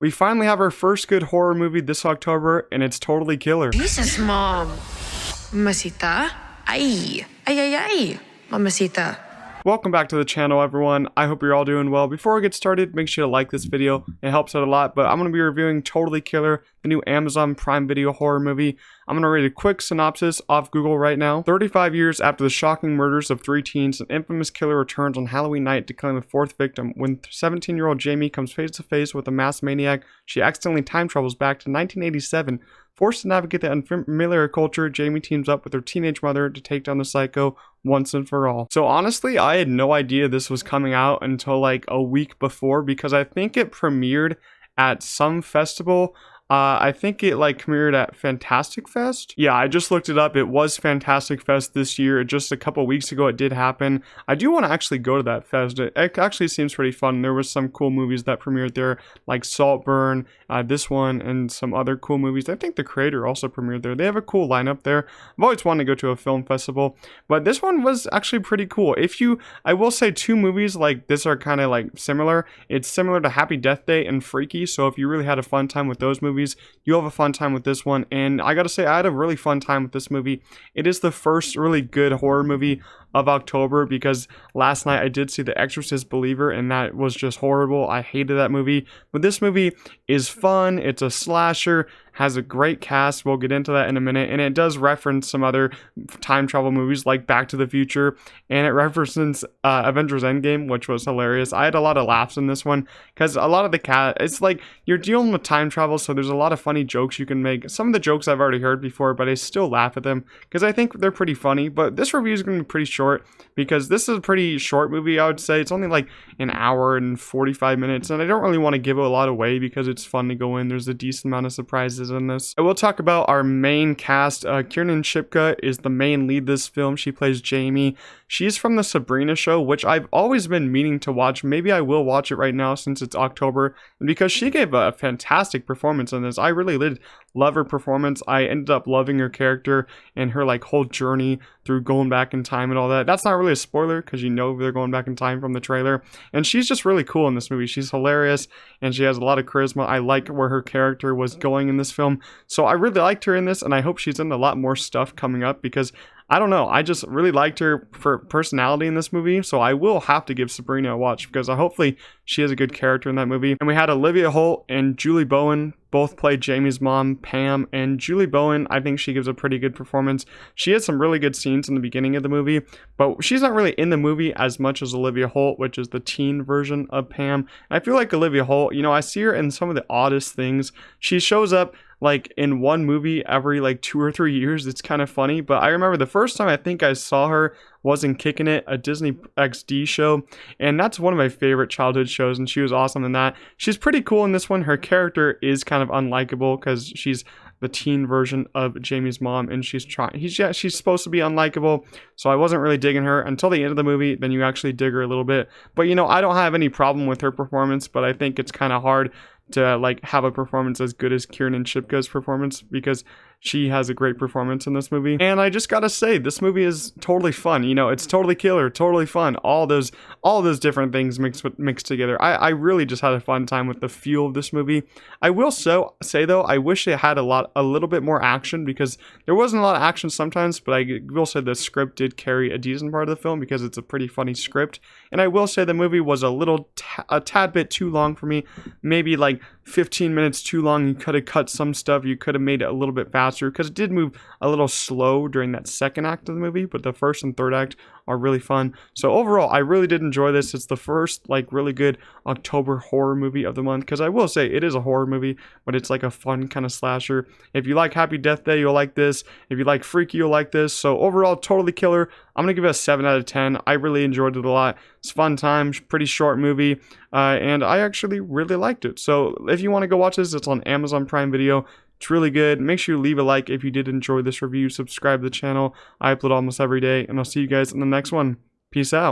We finally have our first good horror movie this October, and it's totally killer. Jesus, Mom. Mamacita? Ay. Ay, ay, ay. Mamacita. Welcome back to the channel, everyone. I hope you're all doing well. Before we get started, make sure to like this video. It helps out a lot, but I'm going to be reviewing Totally Killer, the new Amazon Prime Video horror movie. I'm going to read a quick synopsis off Google right now. 35 years after the shocking murders of 3 teens, an infamous killer returns on Halloween night to claim a 4th victim. When 17-year-old Jamie comes face to face with a masked maniac, she accidentally time travels back to 1987. Forced to navigate the unfamiliar culture, Jamie teams up with her teenage mother to take down the psycho once and for all. So honestly, I had no idea this was coming out until like a week before, because I think it premiered at some festival. I think it like premiered at Fantastic Fest. Yeah, I just looked it up. It was Fantastic Fest this year. Just a couple weeks ago it did happen. I do want to actually go to that fest. It actually seems pretty fun. There was some cool movies that premiered there, like Saltburn, this one, and some other cool movies. I think The Creator also premiered there. They have a cool lineup there. I've always wanted to go to a film festival, but this one was actually pretty cool. I will say 2 movies like this are kind of like similar. It's similar to Happy Death Day and Freaky, so if you really had a fun time with those movies, you'll have a fun time with this one. And I gotta say, I had a really fun time with this movie. It is the first really good horror movie of October, because last night I did see The Exorcist Believer, and that was just horrible. I hated that movie. But this movie is fun. It's a slasher, has a great cast. We'll get into that in a minute. And it does reference some other time travel movies like Back to the Future, and it references Avengers Endgame, which was hilarious. I had a lot of laughs in this one, because a lot of the it's like you're dealing with time travel, so there's a lot of funny jokes you can make. Some of the jokes I've already heard before, but I still laugh at them because I think they're pretty funny. But this review is going to be pretty short, because this is a pretty short movie. I would say it's only like an hour and 45 minutes, and I don't really want to give it a lot away because it's fun to go in. There's a decent amount of surprises in this. I will talk about our main cast. Kiernan Shipka is the main lead this film. She plays Jamie. She's from the Sabrina show, which I've always been meaning to watch. Maybe I will watch it right now since it's October, and because she gave a fantastic performance in this. I really did love her performance. I ended up loving her character and her like whole journey through going back in time and all that. That's not really a spoiler because you know they're going back in time from the trailer. And she's just really cool in this movie. She's hilarious and she has a lot of charisma. I like where her character was going in this film. So I really liked her in this, and I hope she's in a lot more stuff coming up, because I don't know, I just really liked her for personality in this movie. So I will have to give Sabrina a watch, because hopefully she has a good character in that movie. And we had Olivia Holt and Julie Bowen both play Jamie's mom, Pam. And Julie Bowen, I think she gives a pretty good performance. She has some really good scenes in the beginning of the movie, but she's not really in the movie as much as Olivia Holt, which is the teen version of Pam. And I feel like Olivia Holt, you know, I see her in some of the oddest things. She shows up like in one movie every like 2 or 3 years. It's kind of funny, but I remember the first time I think I saw her was in Kickin' It, a Disney XD show, and that's one of my favorite childhood shows, and she was awesome in that. She's pretty cool in this one. Her character is kind of unlikable because she's the teen version of Jamie's mom, and she's supposed to be unlikable, so I wasn't really digging her until the end of the movie. Then you actually dig her a little bit. But you know, I don't have any problem with her performance, but I think it's kind of hard to like have a performance as good as Kiernan Shipka's performance, because she has a great performance in this movie. And I just gotta say, this movie is totally fun. You know, it's totally killer, totally fun. All those different things mixed together. I really just had a fun time with the feel of this movie. I will say though, I wish it had a little bit more action, because there wasn't a lot of action sometimes, but I will say the script did carry a decent part of the film, because it's a pretty funny script. And I will say the movie was a tad bit too long for me. Maybe like 15 minutes too long. You could have cut some stuff. You could have made it a little bit faster, because it did move a little slow during that second act of the movie, but the first and third act are really fun. So overall, I really did enjoy this. It's the first like really good October horror movie of the month, because I will say it is a horror movie, but it's like a fun kind of slasher. If you like Happy Death Day, you'll like this. If you like Freaky, you'll like this. So overall, totally killer. I'm gonna give it a 7 out of 10. I really enjoyed it a lot. It's a fun time, pretty short movie, and I actually really liked it. So if you want to go watch this, it's on Amazon Prime Video. It's really good. Make sure you leave a like if you did enjoy this review. Subscribe to the channel. I upload almost every day, and I'll see you guys in the next one. Peace out.